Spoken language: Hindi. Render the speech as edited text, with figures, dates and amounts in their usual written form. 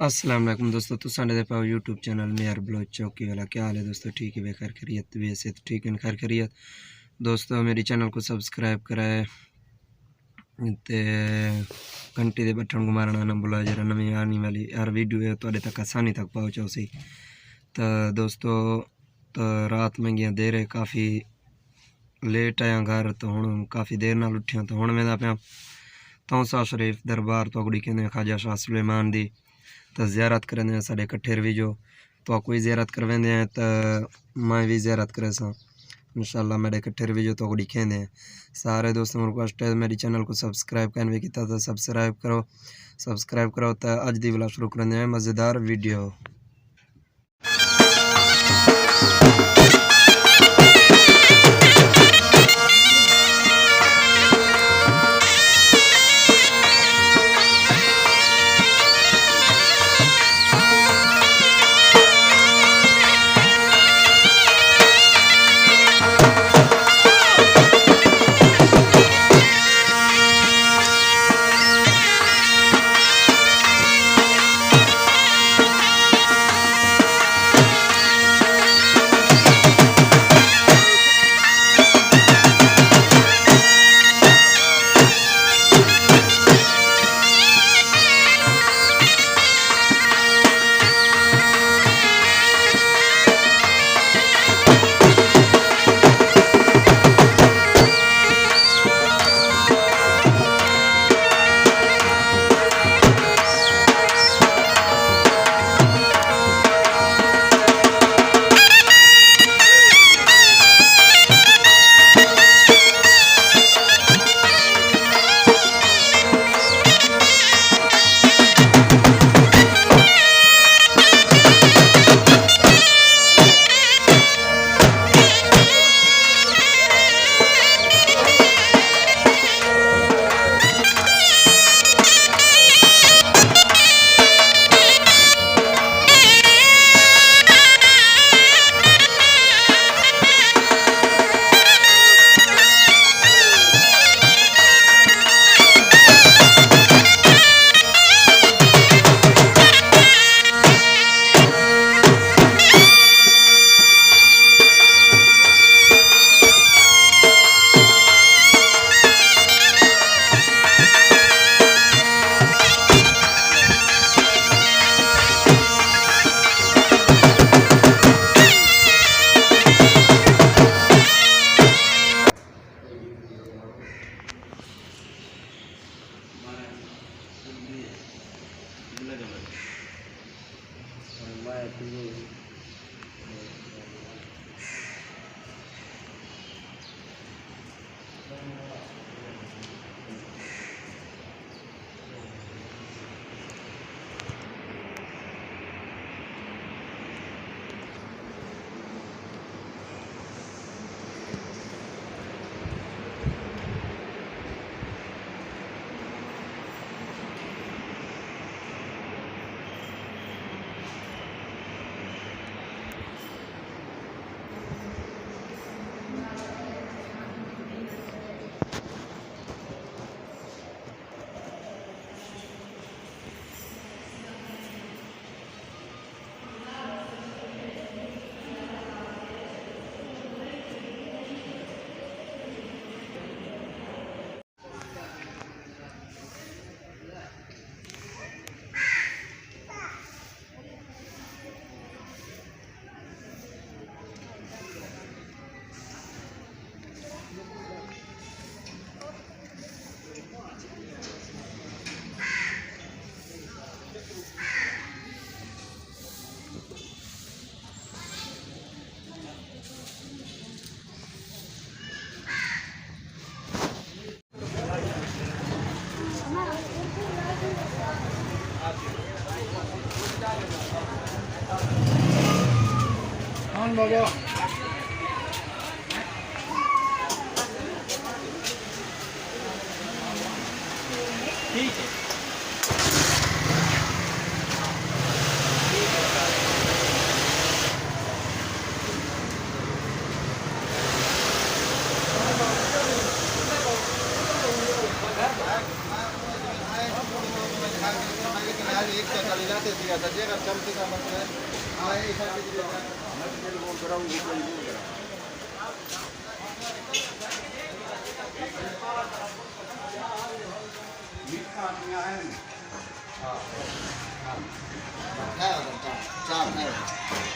अस्सलाम वालेकुम दोस्तों, तो साढ़े दे पाओ यूट्यूब चैनल में यार ब्लॉग चौकी वाला। क्या हाल है दोस्तों? ठीक है, बेखैर खैरियत वैसे तो ठीक है, खैर खैरियत। दोस्तों मेरी चैनल को सब्सक्राइब कराए ते घंटी दे बटन को मारना ना भुला, जरा नवी आने वाली हर वीडियो है तो तक आसानी तक पहुँचाओ सही। तो दोस्तों तो रात में गया देर है, काफ़ी लेट आया घर, तो हूँ काफ़ी देर नाल उठिया। तो हूँ मैं पाया तौसा शरीफ दरबार तो अगड़ी कहते ख्वाजा शाह सुलेमान दी, तो ज़ियारत करें साढ़े कट्ठे भी जो तो कोई ज़ियारत करवेंदे हैं तो मैं भी ज़ियारत करे सा इंशाल्लाह। मेरे कट्ठे भी जो तो अगड़ी कहते हैं सारे दोस्तों रिक्वेस्ट है मेरी चैनल को सब्सक्राइब करने की तो सब्सक्राइब करो। तो अज दी वाला शुरू करेंगे हैं मज़ेदार वीडियो। एक तो चले जाते दिया था जेगा चमचे का मतलब हाँ एक साथ दिया था मैं तेरे को कराऊं ऊपर ही करा मीठा आदमी है हां हां है चार चार है